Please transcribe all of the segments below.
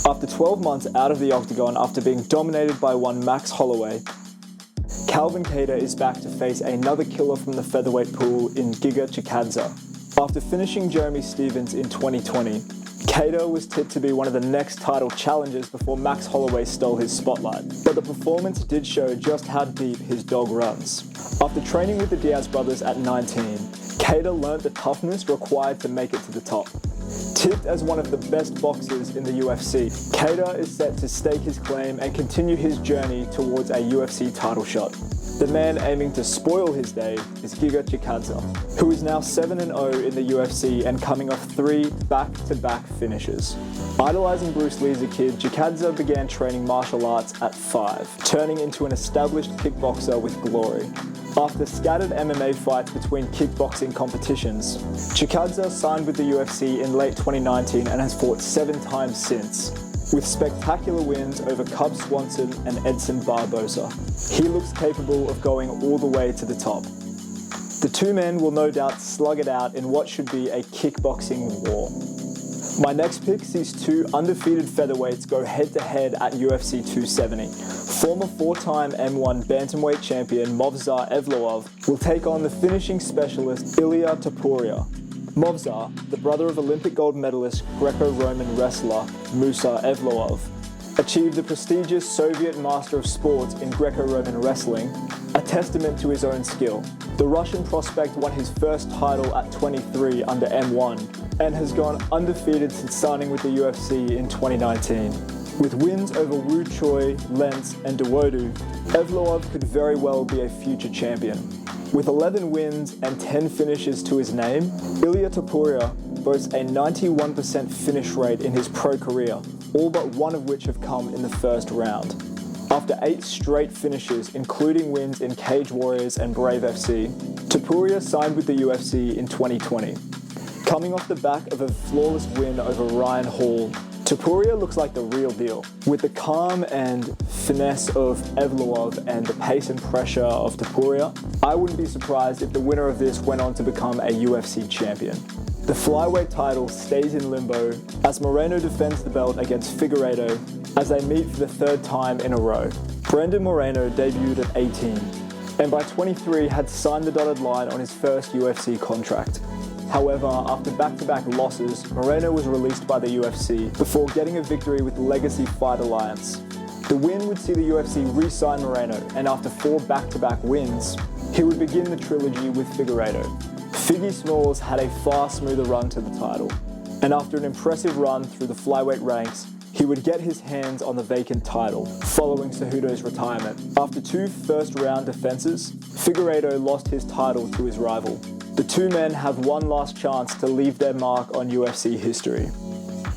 After 12 months out of the octagon after being dominated by one Max Holloway, Calvin Kattar is back to face another killer from the featherweight pool in Giga Chikadze. After finishing Jeremy Stephens in 2020, Kattar was tipped to be one of the next title challengers before Max Holloway stole his spotlight. But the performance did show just how deep his dog runs. After training with the Diaz brothers at 19, Kattar learned the toughness required to make it to the top. Tipped as one of the best boxers in the UFC, Kattar is set to stake his claim and continue his journey towards a UFC title shot. The man aiming to spoil his day is Giga Chikadze, who is now 7-0 in the UFC and coming off 3 back-to-back finishes. Idolizing Bruce Lee as a kid, Chikadze began training martial arts at 5, turning into an established kickboxer with glory. After scattered MMA fights between kickboxing competitions, Chikadze signed with the UFC in late 2019 and has fought 7 times since, with spectacular wins over Cub Swanson and Edson Barboza. He looks capable of going all the way to the top. The two men will no doubt slug it out in what should be a kickboxing war. My next pick sees 2 undefeated featherweights go head-to-head at UFC 270. Former 4-time M1 bantamweight champion Movsar Evloev will take on the finishing specialist Ilia Topuria. Movsar, the brother of Olympic gold medalist Greco-Roman wrestler Musa Evloev, achieved the prestigious Soviet Master of Sports in Greco-Roman wrestling, a testament to his own skill. The Russian prospect won his first title at 23 under M1 and has gone undefeated since signing with the UFC in 2019. With wins over Woo Choi, Lentz, and Dawodu, Evloev could very well be a future champion. With 11 wins and 10 finishes to his name, Ilia Topuria boasts a 91% finish rate in his pro career, all but one of which have come in the first round. After 8 straight finishes, including wins in Cage Warriors and Brave FC, Topuria signed with the UFC in 2020. Coming off the back of a flawless win over Ryan Hall, Topuria looks like the real deal. With the calm and finesse of Evloev and the pace and pressure of Topuria, I wouldn't be surprised if the winner of this went on to become a UFC champion. The flyweight title stays in limbo as Moreno defends the belt against Figueiredo as they meet for the 3rd time in a row. Brandon Moreno debuted at 18 and by 23 had signed the dotted line on his first UFC contract. However, after back-to-back losses, Moreno was released by the UFC before getting a victory with Legacy Fight Alliance. The win would see the UFC re-sign Moreno, and after 4 back-to-back wins, he would begin the trilogy with Figueiredo. Figgy Smalls had a far smoother run to the title, and after an impressive run through the flyweight ranks, he would get his hands on the vacant title, following Cejudo's retirement. After 2 first-round defenses, Figueiredo lost his title to his rival. The two men have one last chance to leave their mark on UFC history.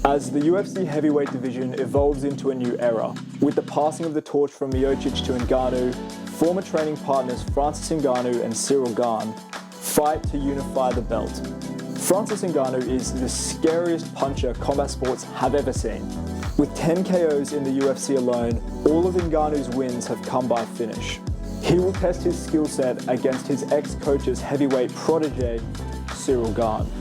As the UFC heavyweight division evolves into a new era, with the passing of the torch from Miocic to Ngannou, former training partners Francis Ngannou and Cyril Gane fight to unify the belt. Francis Ngannou is the scariest puncher combat sports have ever seen. With 10 KOs in the UFC alone, all of Ngannou's wins have come by finish. He will test his skill set against his ex-coach's heavyweight protege, Cyril Gane.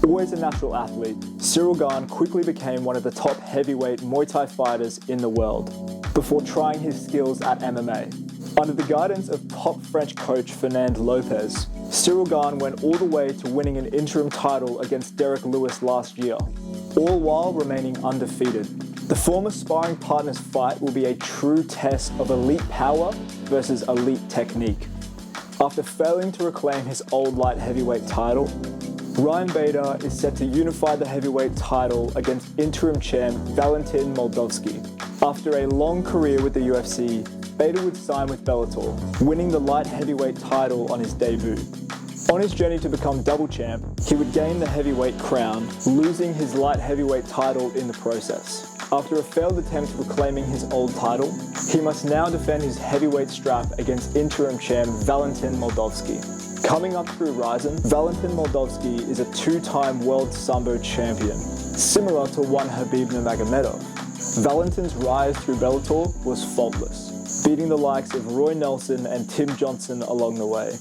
Always a natural athlete, Cyril Gane quickly became one of the top heavyweight Muay Thai fighters in the world, before trying his skills at MMA. Under the guidance of top French coach Fernand Lopez, Cyril Gane went all the way to winning an interim title against Derek Lewis last year, all while remaining undefeated. The former sparring partner's fight will be a true test of elite power versus elite technique. After failing to reclaim his old light heavyweight title, Ryan Bader is set to unify the heavyweight title against interim champ Valentin Moldavsky. After a long career with the UFC, Bader would sign with Bellator, winning the light heavyweight title on his debut. On his journey to become double champ, he would gain the heavyweight crown, losing his light heavyweight title in the process. After a failed attempt reclaiming his old title, he must now defend his heavyweight strap against interim champ Valentin Moldavsky. Coming up through Rizin, Valentin Moldavsky is a 2-time world Sambo champion, similar to one Khabib Nurmagomedov. Valentin's rise through Bellator was faultless, beating the likes of Roy Nelson and Tim Johnson along the way.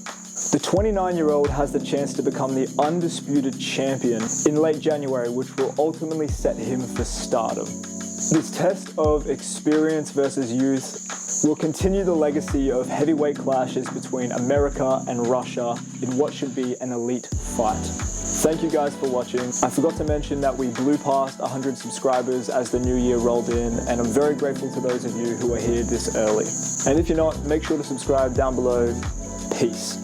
The 29-year-old has the chance to become the undisputed champion in late January, which will ultimately set him for stardom. This test of experience versus youth will continue the legacy of heavyweight clashes between America and Russia in what should be an elite fight. Thank you guys for watching. I forgot to mention that we blew past 100 subscribers as the new year rolled in, and I'm very grateful to those of you who are here this early. And if you're not, make sure to subscribe down below. Peace.